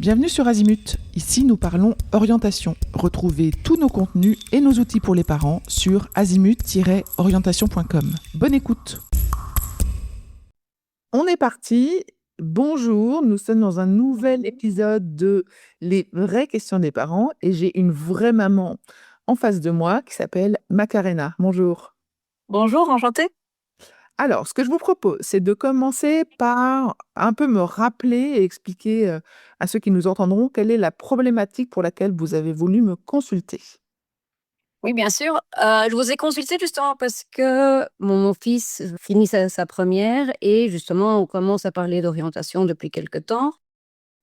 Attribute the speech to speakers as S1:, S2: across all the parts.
S1: Bienvenue sur Azimut. Ici, nous parlons orientation. Retrouvez tous nos contenus et nos outils pour les parents sur azimut-orientation.com. Bonne écoute. On est parti. Bonjour, nous sommes dans un nouvel épisode de Les vraies questions des parents et j'ai une vraie maman en face de moi qui s'appelle Macarena. Bonjour.
S2: Bonjour, enchantée.
S1: Alors, ce que je vous propose, c'est de commencer par un peu me rappeler et expliquer à ceux qui nous entendront quelle est la problématique pour laquelle vous avez voulu me consulter.
S2: Oui, bien sûr. Je vous ai consulté justement parce que mon fils finit sa première et justement, on commence à parler d'orientation depuis quelque temps.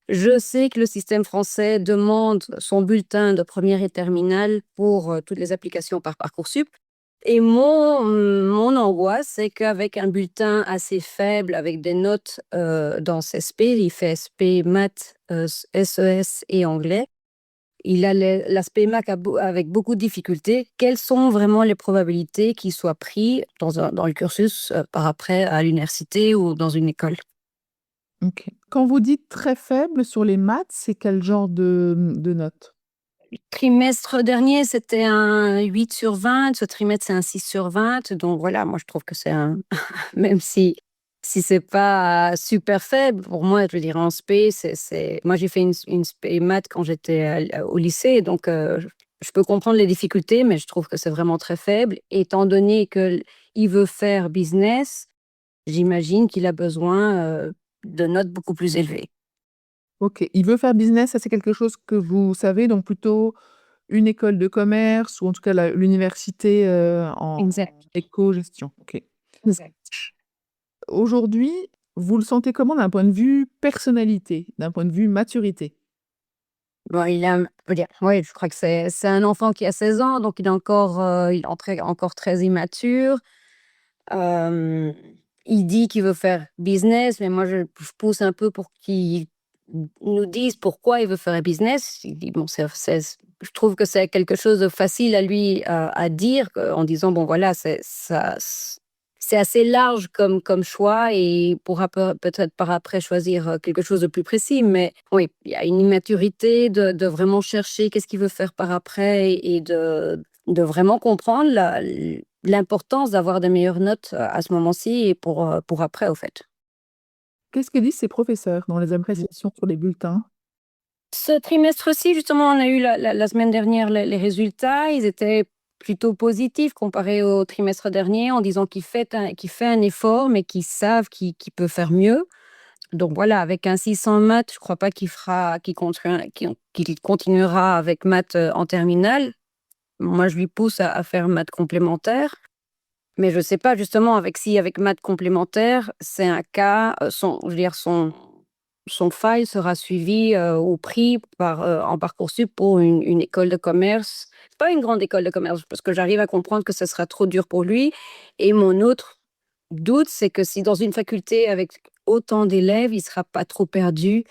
S2: Je sais que le système français demande son bulletin de première et terminale pour toutes les applications par Parcoursup. Et mon angoisse, c'est qu'avec un bulletin assez faible, avec des notes dans SP, il fait SP, maths, SES et anglais, il a l'aspect maths avec beaucoup de difficultés. Quelles sont vraiment les probabilités qu'il soit pris dans le cursus par après à l'université ou dans une école?
S1: Ok. Quand vous dites très faible sur les maths, c'est quel genre de notes?
S2: Trimestre dernier, c'était un 8/20. Ce trimestre, c'est un 6/20. Donc voilà, moi, je trouve que c'est un même si c'est pas super faible, pour moi, je veux dire, en spé, moi, j'ai fait une spé maths quand j'étais au lycée, donc je peux comprendre les difficultés, mais je trouve que c'est vraiment très faible. Étant donné qu'il veut faire business, j'imagine qu'il a besoin de notes beaucoup plus élevées.
S1: Ok. Il veut faire business, ça c'est quelque chose que vous savez, donc plutôt une école de commerce ou en tout cas l'université en
S2: Exact.
S1: éco-gestion. Ok.
S2: Exact.
S1: Aujourd'hui, vous le sentez comment d'un point de vue personnalité, d'un point de vue maturité?
S2: Bon, on peut dire, oui, je crois que c'est un enfant qui a 16 ans, donc il est encore très immature. Hem, il dit qu'il veut faire business, mais moi je pousse un peu pour qu'il nous dise pourquoi il veut faire business. Il dit bon, je trouve que c'est quelque chose de facile à lui à dire, en disant bon voilà, c'est assez large comme choix et il pourra peut-être par après choisir quelque chose de plus précis. Mais oui, il y a une immaturité de vraiment chercher qu'est-ce qu'il veut faire par après et de vraiment comprendre l'importance d'avoir des meilleures notes à ce moment-ci et pour après, au fait.
S1: Qu'est-ce que disent ces professeurs dans les appréciations sur les bulletins?
S2: Ce trimestre-ci, justement, on a eu la semaine dernière les résultats. Ils étaient plutôt positifs comparés au trimestre dernier, en disant qu'il fait un effort, mais qu'ils savent qu'il peut faire mieux. Donc voilà, avec un 6 en maths, je crois pas qu'il continuera avec maths en terminale. Moi, je lui pousse à faire maths complémentaires. Mais je sais pas justement avec maths complémentaires, c'est un cas, je veux dire son file sera suivi, ou pris en Parcoursup pour une école de commerce. Pas une grande école de commerce, parce que j'arrive à comprendre que ce sera trop dur pour lui. Et mon autre doute, c'est que si dans une faculté avec autant d'élèves, il sera pas trop perdu,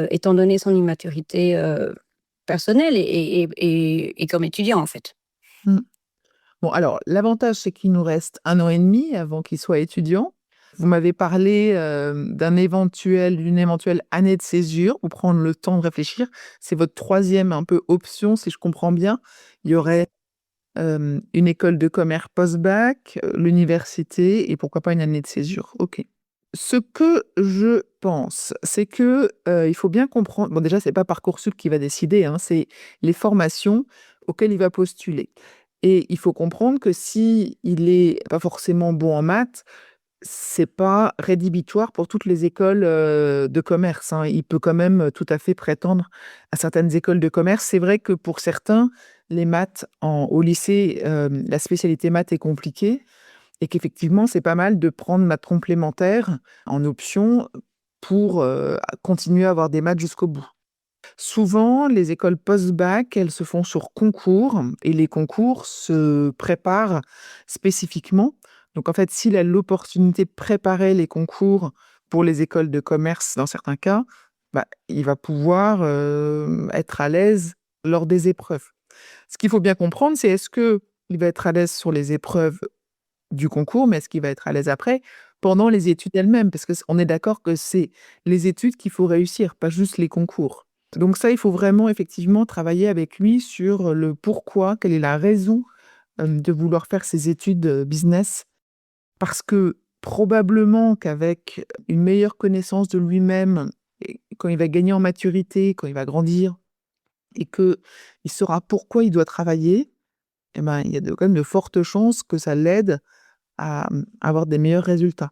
S2: étant donné son immaturité, personnelle et comme étudiant, en fait.
S1: Mmh. Bon, alors, l'avantage, c'est qu'il nous reste 1 an et demi avant qu'il soit étudiant. Vous m'avez parlé d'une éventuelle année de césure pour prendre le temps de réfléchir. C'est votre troisième un peu option, si je comprends bien. Il y aurait une école de commerce post-bac, l'université et pourquoi pas une année de césure. Ok. Ce que je pense, c'est que il faut bien comprendre. Bon, déjà, c'est pas Parcoursup qui va décider, hein, c'est les formations auxquelles il va postuler. Et il faut comprendre que si il est pas forcément bon en maths, c'est pas rédhibitoire pour toutes les écoles de commerce, hein. Il peut quand même tout à fait prétendre à certaines écoles de commerce. C'est vrai que pour certains, les maths au lycée, la spécialité maths est compliquée et qu'effectivement, c'est pas mal de prendre maths complémentaires en option pour continuer à avoir des maths jusqu'au bout. Souvent, les écoles post-bac, elles se font sur concours et les concours se préparent spécifiquement. Donc, en fait, s'il a l'opportunité de préparer les concours pour les écoles de commerce, dans certains cas, bah, il va pouvoir être à l'aise lors des épreuves. Ce qu'il faut bien comprendre, c'est est-ce que il va être à l'aise sur les épreuves du concours, mais est-ce qu'il va être à l'aise après, pendant les études elles-mêmes? Parce qu'on est d'accord que c'est les études qu'il faut réussir, pas juste les concours. Donc ça, il faut vraiment effectivement travailler avec lui sur le pourquoi, quelle est la raison de vouloir faire ces études business. Parce que probablement qu'avec une meilleure connaissance de lui-même, et quand il va gagner en maturité, quand il va grandir, et qu'il saura pourquoi il doit travailler, eh ben, il y a quand même de fortes chances que ça l'aide à avoir des meilleurs résultats.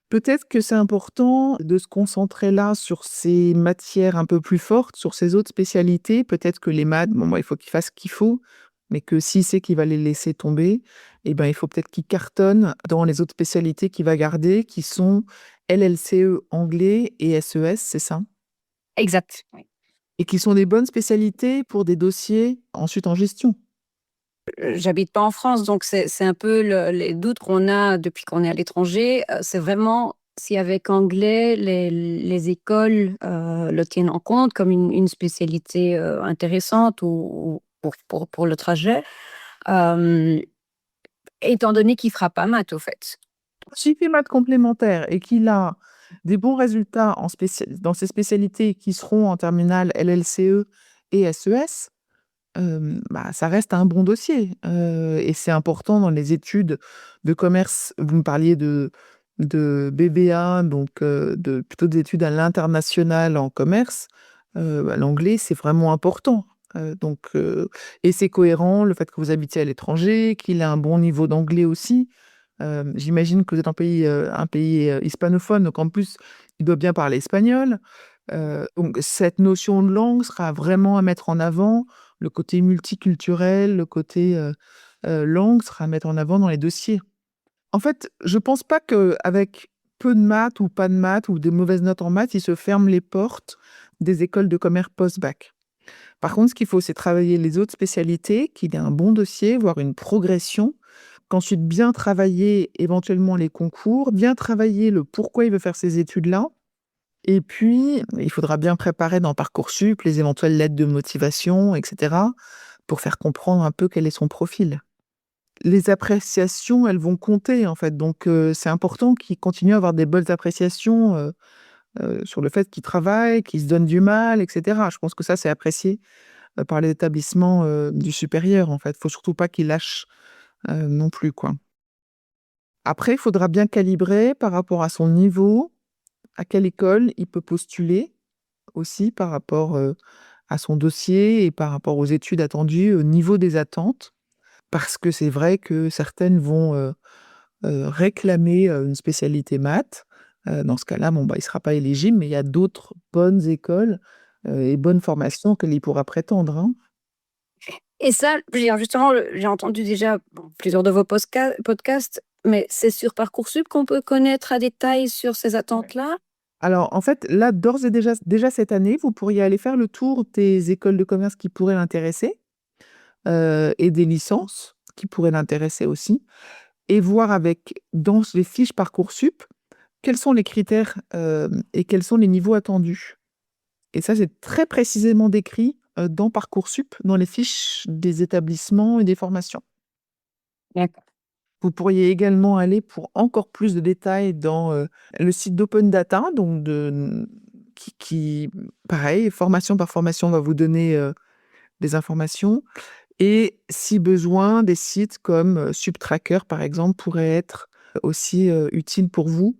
S1: Peut-être que c'est important de se concentrer là sur ces matières un peu plus fortes, sur ces autres spécialités. Peut-être que les maths, bon, bah, il faut qu'il fasse ce qu'il faut, mais que s'il sait qu'il va les laisser tomber, eh ben, il faut peut-être qu'il cartonne dans les autres spécialités qu'il va garder, qui sont LLCE anglais et SES, c'est ça?
S2: Exact. Oui.
S1: Et qui sont des bonnes spécialités pour des dossiers ensuite en gestion.
S2: J'habite pas en France, donc c'est un peu les doutes qu'on a depuis qu'on est à l'étranger. C'est vraiment si avec anglais, les écoles le tiennent en compte comme une spécialité intéressante ou pour le trajet, euh, étant donné qu'il fera pas maths au fait.
S1: S'il fait maths complémentaires et qu'il a des bons résultats dans ces spécialités qui seront en terminale LLCE et SES, bah, ça reste un bon dossier. Et c'est important dans les études de commerce. Vous me parliez de BBA, donc plutôt des études à l'international en commerce. Bah, l'anglais, c'est vraiment important. Et c'est cohérent, le fait que vous habitiez à l'étranger, qu'il a un bon niveau d'anglais aussi. J'imagine que vous êtes un pays hispanophone, donc en plus, il doit bien parler espagnol. Donc cette notion de langue sera vraiment à mettre en avant. Le côté multiculturel, le côté langue sera à mettre en avant dans les dossiers. En fait, je pense pas qu'avec peu de maths ou pas de maths ou des mauvaises notes en maths, ils se ferment les portes des écoles de commerce post-bac. Par contre, ce qu'il faut, c'est travailler les autres spécialités, qu'il ait un bon dossier, voire une progression, qu'ensuite bien travailler éventuellement les concours, bien travailler le pourquoi il veut faire ces études-là. Et puis, il faudra bien préparer dans Parcoursup les éventuelles lettres de motivation, etc., pour faire comprendre un peu quel est son profil. Les appréciations, elles vont compter, en fait. Donc, c'est important qu'il continue à avoir des bonnes appréciations sur le fait qu'il travaille, qu'il se donne du mal, etc. Je pense que ça, c'est apprécié par les établissements du supérieur, en fait. Il faut surtout pas qu'il lâche non plus, quoi. Après, il faudra bien calibrer par rapport à son niveau, à quelle école il peut postuler aussi par rapport à son dossier et par rapport aux études attendues, au niveau des attentes. Parce que c'est vrai que certaines vont réclamer une spécialité maths. Dans ce cas-là, bon, bah, il ne sera pas éligible, mais il y a d'autres bonnes écoles et bonnes formations auxquelles il pourra prétendre, hein.
S2: Et ça, je veux dire, justement, j'ai entendu déjà plusieurs de vos podcasts, mais c'est sur Parcoursup qu'on peut connaître à détail sur ces attentes-là.
S1: Alors, en fait, là, d'ores et déjà cette année, vous pourriez aller faire le tour des écoles de commerce qui pourraient l'intéresser et des licences qui pourraient l'intéresser aussi, et voir dans les fiches Parcoursup, quels sont les critères et quels sont les niveaux attendus. Et ça, c'est très précisément décrit dans Parcoursup, dans les fiches des établissements et des formations.
S2: D'accord.
S1: Vous pourriez également aller pour encore plus de détails dans le site d'Open Data, donc pareil, formation par formation, va vous donner des informations. Et si besoin, des sites comme Subtracker, par exemple, pourraient être aussi utiles pour vous,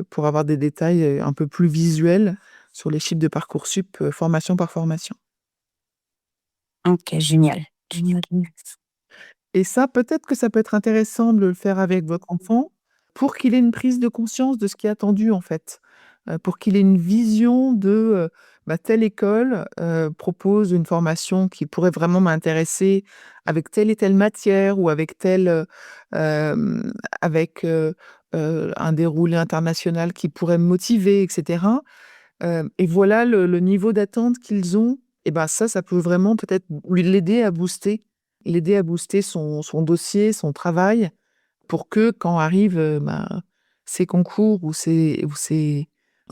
S1: pour avoir des détails un peu plus visuels sur les chiffres de Parcoursup, formation par formation.
S2: Ok, génial. Génial.
S1: Et ça, peut-être que ça peut être intéressant de le faire avec votre enfant pour qu'il ait une prise de conscience de ce qui est attendu, en fait. Pour qu'il ait une vision de telle école propose une formation qui pourrait vraiment m'intéresser avec telle et telle matière ou avec un déroulé international qui pourrait me motiver, etc. Et voilà le niveau d'attente qu'ils ont. Et ben ça peut vraiment peut-être l'aider à booster son dossier, son travail, pour que quand arrivent ses concours ou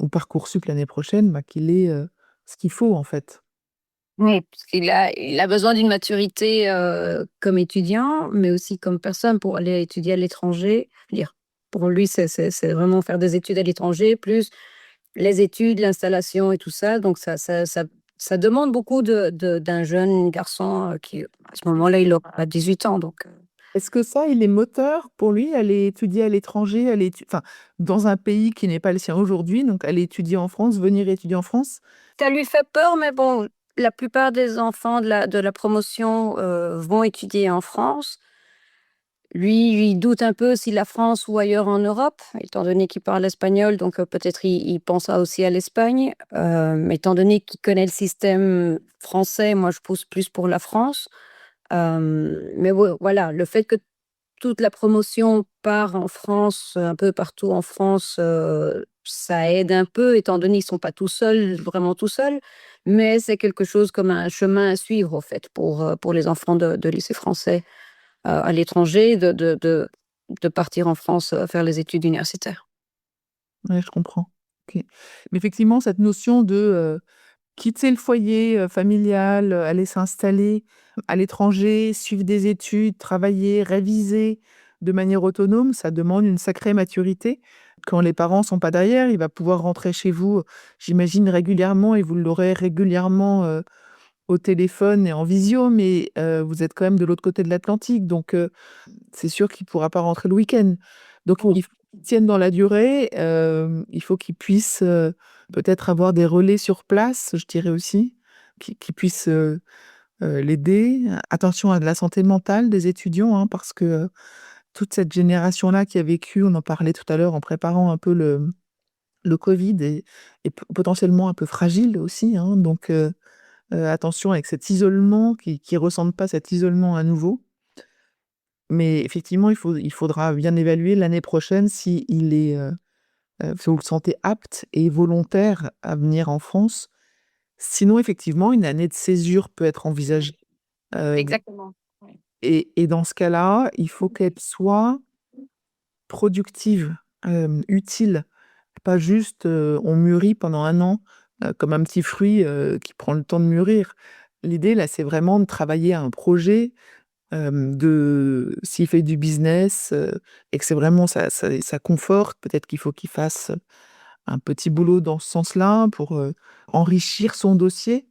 S1: Parcoursup l'année prochaine, qu'il ait ce qu'il faut en fait.
S2: Oui, parce il a besoin d'une maturité comme étudiant, mais aussi comme personne pour aller étudier à l'étranger. Je veux dire, pour lui, c'est vraiment faire des études à l'étranger, plus les études, l'installation et tout ça. Donc, ça demande beaucoup d'un jeune garçon qui, à ce moment-là, il aura 18 ans. Donc,
S1: Est-ce que ça, il est moteur pour lui, aller étudier à l'étranger, enfin, dans un pays qui n'est pas le sien aujourd'hui, donc aller étudier en France, venir étudier en France?
S2: ça lui fait peur, mais bon, la plupart des enfants de la promotion vont étudier en France. Lui, il doute un peu si la France ou ailleurs en Europe, étant donné qu'il parle espagnol, donc peut-être il pensera aussi à l'Espagne. Mais étant donné qu'il connaît le système français, moi je pousse plus pour la France. Mais voilà, le fait que toute la promotion part en France, un peu partout en France, ça aide un peu, étant donné qu'ils ne sont pas tout seuls, vraiment tout seuls. Mais c'est quelque chose comme un chemin à suivre, au fait, pour les enfants de lycée français à l'étranger, de partir en France faire les études universitaires.
S1: Ouais, je comprends. Ok. Mais effectivement, cette notion de quitter le foyer familial, aller s'installer à l'étranger, suivre des études, travailler, réviser de manière autonome, ça demande une sacrée maturité. Quand les parents sont pas derrière, il va pouvoir rentrer chez vous, j'imagine, régulièrement, et vous l'aurez régulièrement au téléphone et en visio, mais vous êtes quand même de l'autre côté de l'Atlantique, donc c'est sûr qu'il ne pourra pas rentrer le week-end. Donc il faut qu'il tienne dans la durée, il faut qu'il puisse peut-être avoir des relais sur place, je dirais aussi, qui puissent l'aider. Attention à la santé mentale des étudiants, hein, parce que toute cette génération-là qui a vécu, on en parlait tout à l'heure en préparant un peu le Covid, est potentiellement un peu fragile aussi, hein, donc attention avec cet isolement, qu'ils ne ressentent pas cet isolement à nouveau. Mais effectivement, il faudra bien évaluer l'année prochaine si si vous le sentez apte et volontaire à venir en France. Sinon, effectivement, une année de césure peut être envisagée. Heu
S2: Exactement. Ouais.
S1: et dans ce cas-là, il faut qu'elle soit productive, utile, pas juste, on mûrit pendant 1 an, comme un petit fruit, qui prend le temps de mûrir. L'idée là, c'est vraiment de travailler à un projet, de s'il fait du business, et que c'est vraiment ça conforte, peut-être qu'il faut qu'il fasse un petit boulot dans ce sens-là pour, enrichir son dossier.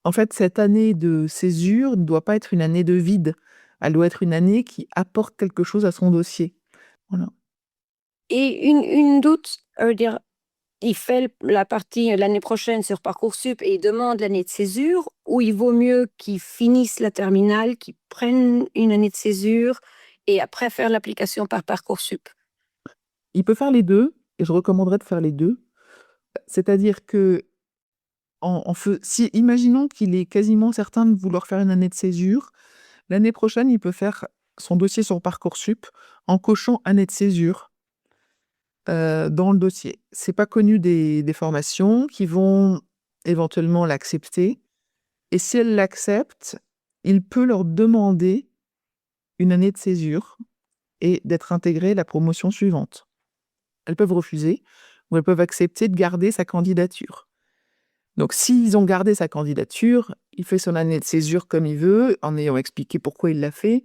S1: En fait, cette année de césure ne doit pas être une année de vide. Elle doit être une année qui apporte quelque chose à son dossier. Voilà.
S2: Et une doute, dire, il fait la partie l'année prochaine sur Parcoursup et il demande l'année de césure, ou il vaut mieux qu'il finisse la terminale, qu'il prenne une année de césure et après faire l'application par Parcoursup?
S1: Il peut faire les 2 et je recommanderais de faire les 2. C'est-à-dire que si imaginons qu'il est quasiment certain de vouloir faire une année de césure, l'année prochaine, il peut faire son dossier sur Parcoursup en cochant année de césure dans le dossier. C'est pas connu des formations qui vont éventuellement l'accepter, et si elles l'acceptent, il peut leur demander une année de césure et d'être intégré à la promotion suivante. Elles peuvent refuser ou elles peuvent accepter de garder sa candidature. Donc s'ils ont gardé sa candidature, il fait son année de césure comme il veut, en ayant expliqué pourquoi il l'a fait,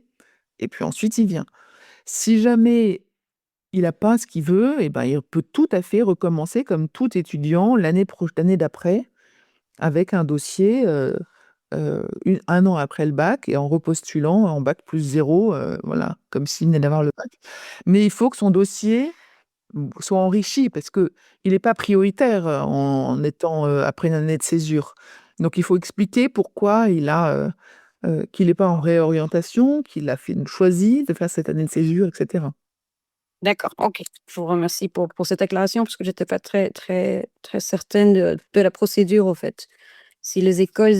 S1: et puis ensuite il vient. Si jamais il a pas ce qu'il veut, et ben, il peut tout à fait recommencer comme tout étudiant l'année d'après avec un dossier, 1 an après le bac, et en repostulant en bac plus 0, voilà, comme s'il venait d'avoir le bac. Mais il faut que son dossier soit enrichi, parce qu'il est pas prioritaire, en étant, après une année de césure. Donc il faut expliquer pourquoi qu'il est pas en réorientation, qu'il a choisi de faire cette année de césure, et cetera.
S2: D'accord, OK. Je vous remercie pour cette déclaration parce que j'étais pas très certaine de la procédure, au fait. Si les écoles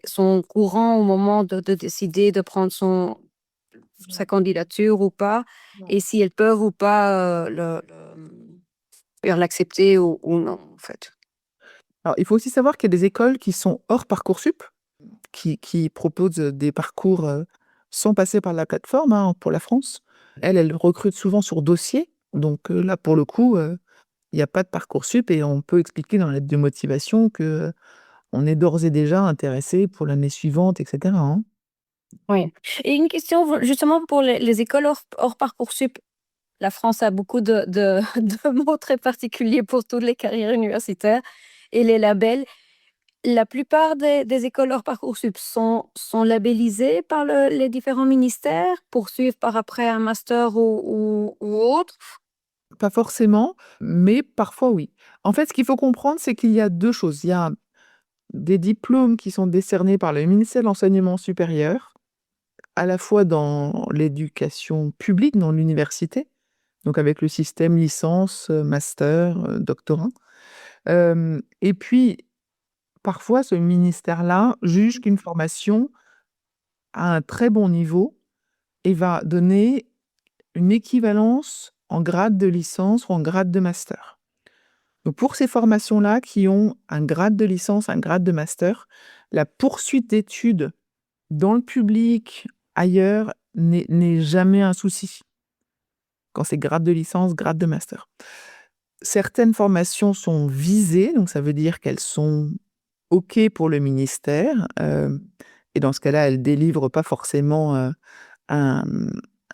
S2: sont au courant au moment de décider de prendre sa candidature ou pas, et si elles peuvent ou pas l'accepter ou non, en fait.
S1: Alors, il faut aussi savoir qu'il y a des écoles qui sont hors Parcoursup, qui proposent des parcours sans passer par la plateforme, hein, pour la France. Elles recrutent souvent sur dossier. Donc là, pour le coup, il n'y a pas de Parcoursup, et on peut expliquer dans la lettre de motivation que on est d'ores et déjà intéressé pour l'année suivante, etc., hein.
S2: Oui. Et une question justement pour les écoles hors Parcoursup. La France a beaucoup de mots très particuliers pour toutes les carrières universitaires et les labels. La plupart des écoles hors Parcoursup sont labellisées par les différents ministères pour suivre par après un master ou autre.
S1: Pas forcément, mais parfois oui. En fait, ce qu'il faut comprendre, c'est qu'il y a 2 choses. Il y a des diplômes qui sont décernés par le ministère de l'enseignement supérieur, à la fois dans l'éducation publique, dans l'université, donc avec le système licence, master, doctorat. Et puis, parfois, ce ministère-là juge qu'une formation a un très bon niveau et va donner une équivalence en grade de licence ou en grade de master. Donc pour ces formations-là qui ont un grade de licence, un grade de master, la poursuite d'études dans le public, ailleurs, n'est jamais un souci. Quand c'est grade de licence, grade de master. Certaines formations sont visées, donc ça veut dire qu'elles sont OK pour le ministère, et dans ce cas-là, elles délivrent pas forcément, un,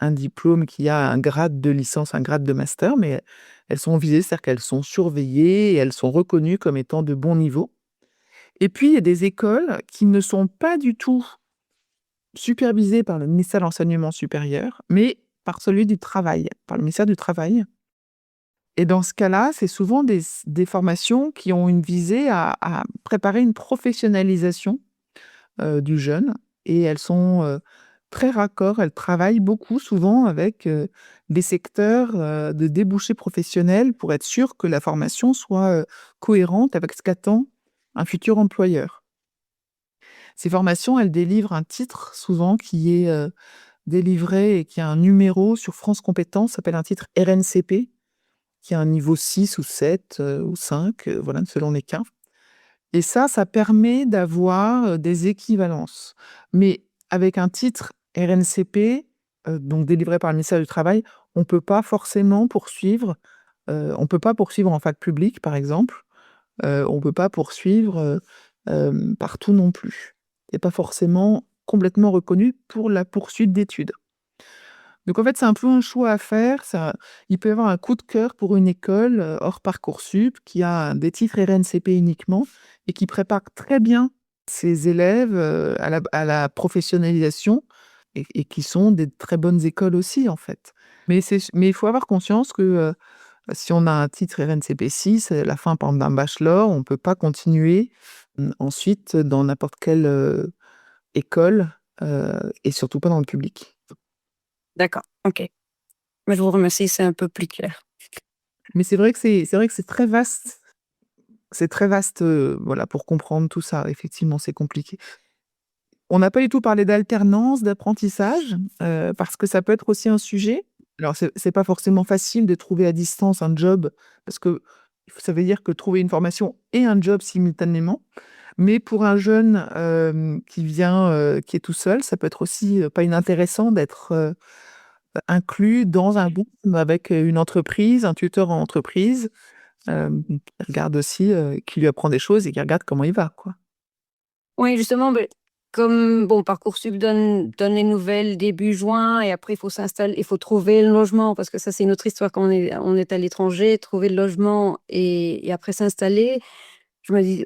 S1: un diplôme qui a un grade de licence, un grade de master, mais elles sont visées, c'est-à-dire qu'elles sont surveillées et elles sont reconnues comme étant de bon niveau. Et puis, il y a des écoles qui ne sont pas du tout supervisées par le ministère de l'enseignement supérieur, mais par celui du travail, par le ministère du travail. Et dans ce cas-là, c'est souvent des formations qui ont une visée à préparer une professionnalisation du jeune et elles sont, très raccord. Elles travaillent beaucoup souvent avec, des secteurs, de débouchés professionnels pour être sûr que la formation soit, cohérente avec ce qu'attend un futur employeur. Ces formations, elles délivrent un titre souvent qui est, délivré et qui a un numéro sur France Compétences, ça s'appelle un titre RNCP, qui a un niveau 6 ou 7 ou 5, voilà, selon les cas. Et ça permet d'avoir, des équivalences. Mais avec un titre RNCP, donc délivré par le ministère du Travail, on peut pas forcément poursuivre, on peut pas poursuivre en fac publique, par exemple. On peut pas poursuivre, partout non plus. C'est pas forcément complètement reconnu pour la poursuite d'études. Donc en fait, c'est un peu un choix à faire. Il peut y avoir un coup de cœur pour une école, hors Parcoursup qui a des titres RNCP uniquement et qui prépare très bien ses élèves, à la professionnalisation et qui sont des très bonnes écoles aussi, en fait. Mais il faut avoir conscience que, si on a un titre RNCP 6, la fin, par exemple, d'un bachelor, on peut pas continuer, ensuite dans n'importe quelle, école, et surtout pas dans le public.
S2: D'accord, ok. Mais je vous remercie, c'est un peu plus clair.
S1: Mais c'est vrai que c'est très vaste. C'est très vaste, voilà, pour comprendre tout ça. Effectivement, c'est compliqué. On n'a pas du tout parlé d'alternance, d'apprentissage, parce que ça peut être aussi un sujet. Alors c'est pas forcément facile de trouver à distance un job parce que ça veut dire que trouver une formation et un job simultanément. Mais pour un jeune, qui vient, qui est tout seul, ça peut être aussi, pas inintéressant d'être, inclus dans un groupe avec, une entreprise, un tuteur en entreprise. Qui regarde aussi, qui lui apprend des choses et qui regarde comment il va, quoi.
S2: Oui, justement, comme bon, Parcoursup donne les nouvelles début juin et après il faut s'installer, il faut trouver le logement parce que ça c'est une autre histoire quand on est à l'étranger, trouver le logement et après s'installer. Je me dis,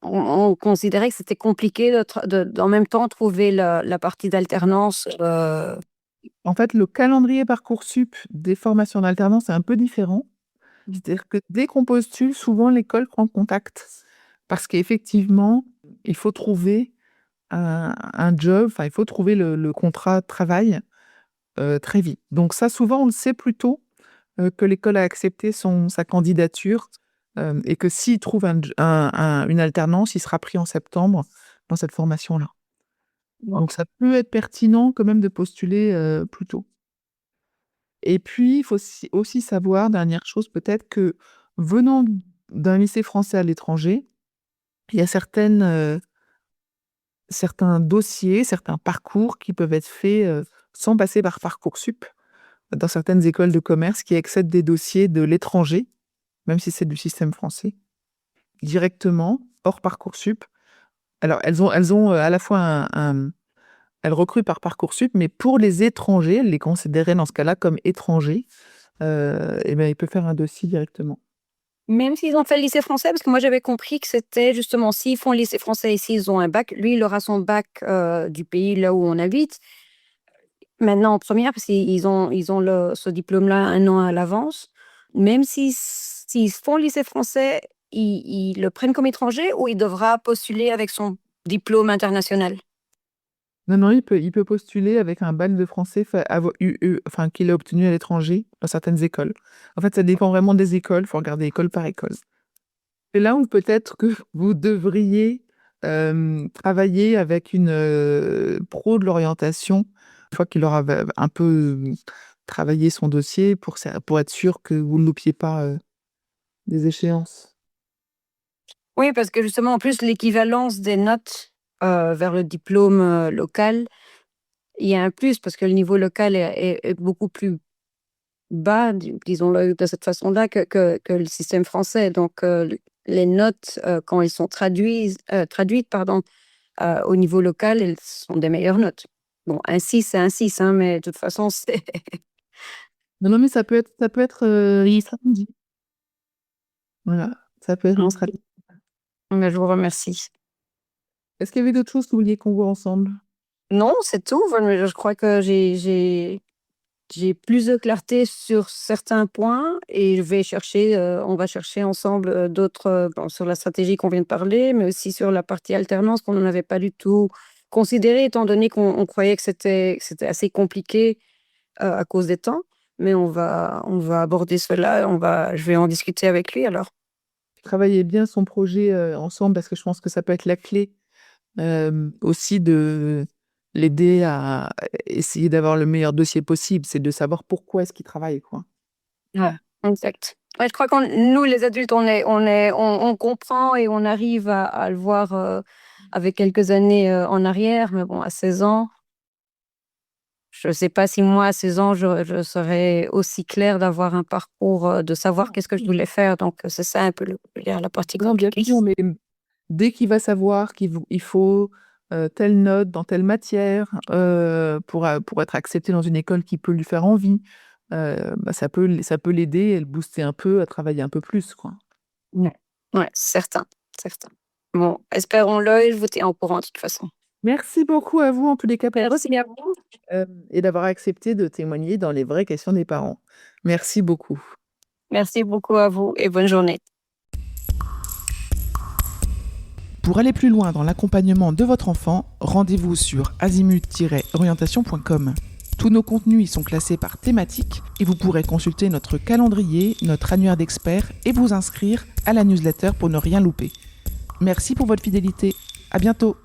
S2: on considérait que c'était compliqué d'en même temps trouver la partie d'alternance.
S1: En fait, le calendrier Parcoursup des formations d'alternance est un peu différent. C'est-à-dire que dès qu'on postule, souvent l'école prend contact parce qu'effectivement, il faut trouver un job, enfin, il faut trouver le contrat de travail, très vite. Donc ça, souvent, on le sait plus tôt, que l'école a accepté sa candidature, et que s'il trouve une alternance, il sera pris en septembre dans cette formation-là. Donc ça peut être pertinent quand même de postuler, plus tôt. Et puis, il faut aussi savoir, dernière chose peut-être, que venant d'un lycée français à l'étranger, il y a certains dossiers, certains parcours qui peuvent être faits, sans passer par Parcoursup, dans certaines écoles de commerce qui acceptent des dossiers de l'étranger, même si c'est du système français, directement, hors Parcoursup. Alors elles ont, à la fois elles recrutent par Parcoursup, mais pour les étrangers, elles les considéraient dans ce cas-là comme étrangers. et ben, il peut faire un dossier directement.
S2: Même s'ils ont fait le lycée français, parce que moi j'avais compris que c'était justement s'ils font le lycée français et s'ils ont un bac, lui il aura son bac du pays là où on habite. Maintenant en première, parce qu'ils ont ce diplôme-là un an à l'avance. Même s'ils font le lycée français, ils le prennent comme étranger ou il devra postuler avec son diplôme international?
S1: Non, non, il peut postuler avec un bac de français enfin, qu'il a obtenu à l'étranger dans certaines écoles. En fait, ça dépend vraiment des écoles. Il faut regarder école par école. C'est là où peut-être que vous devriez travailler avec une pro de l'orientation, une fois qu'il aura un peu travaillé son dossier pour être sûr que vous ne loupiez pas des échéances.
S2: Oui, parce que justement, en plus, l'équivalence des notes vers le diplôme local, il y a un plus parce que le niveau local est beaucoup plus bas, disons-le de cette façon-là, que le système français. Donc, les notes, quand elles sont traduites, pardon, au niveau local, elles sont des meilleures notes. Bon, un 6, c'est un 6, hein, mais de toute façon, c'est...
S1: Non, non, mais ça peut être une stratégie. Voilà, ça peut être une stratégie.
S2: Mais je vous remercie.
S1: Est-ce qu'il y avait d'autres choses que vous vouliez qu'on voit ensemble?
S2: Non, c'est tout. Je crois que j'ai plus de clarté sur certains points et on va chercher ensemble d'autres, bon, sur la stratégie qu'on vient de parler, mais aussi sur la partie alternance qu'on n'avait pas du tout considérée, étant donné qu'on croyait que c'était assez compliqué à cause des temps. Mais on va aborder cela, je vais en discuter avec lui alors.
S1: Travailler bien son projet ensemble parce que je pense que ça peut être la clé aussi de l'aider à essayer d'avoir le meilleur dossier possible. C'est de savoir pourquoi est-ce qu'il travaille, quoi.
S2: Ouais, exact. Ouais, je crois qu'on nous, les adultes, on comprend et on arrive à le voir avec quelques années en arrière, mais bon, à 16 ans, je ne sais pas si moi, à 16 ans, je serais aussi claire d'avoir un parcours, de savoir qu'est-ce que je voulais faire. Donc, c'est ça un peu la partie
S1: Non, bien
S2: compliquée.
S1: sûr, mais dès qu'il va savoir il faut telle note dans telle matière pour être accepté dans une école qui peut lui faire envie, bah, ça peut l'aider et le booster un peu à travailler un peu plus, quoi.
S2: Ouais, ouais, certain, certain. Bon, espérons-le et je vous tiens au courant de toute façon.
S1: Merci beaucoup à vous, en tous les cas,
S2: Merci à vous.
S1: et d'avoir accepté de témoigner dans les vraies questions des parents. Merci beaucoup.
S2: Merci beaucoup à vous et bonne journée.
S3: Pour aller plus loin dans l'accompagnement de votre enfant, rendez-vous sur azimut-orientation.com. Tous nos contenus y sont classés par thématique et vous pourrez consulter notre calendrier, notre annuaire d'experts et vous inscrire à la newsletter pour ne rien louper. Merci pour votre fidélité. À bientôt.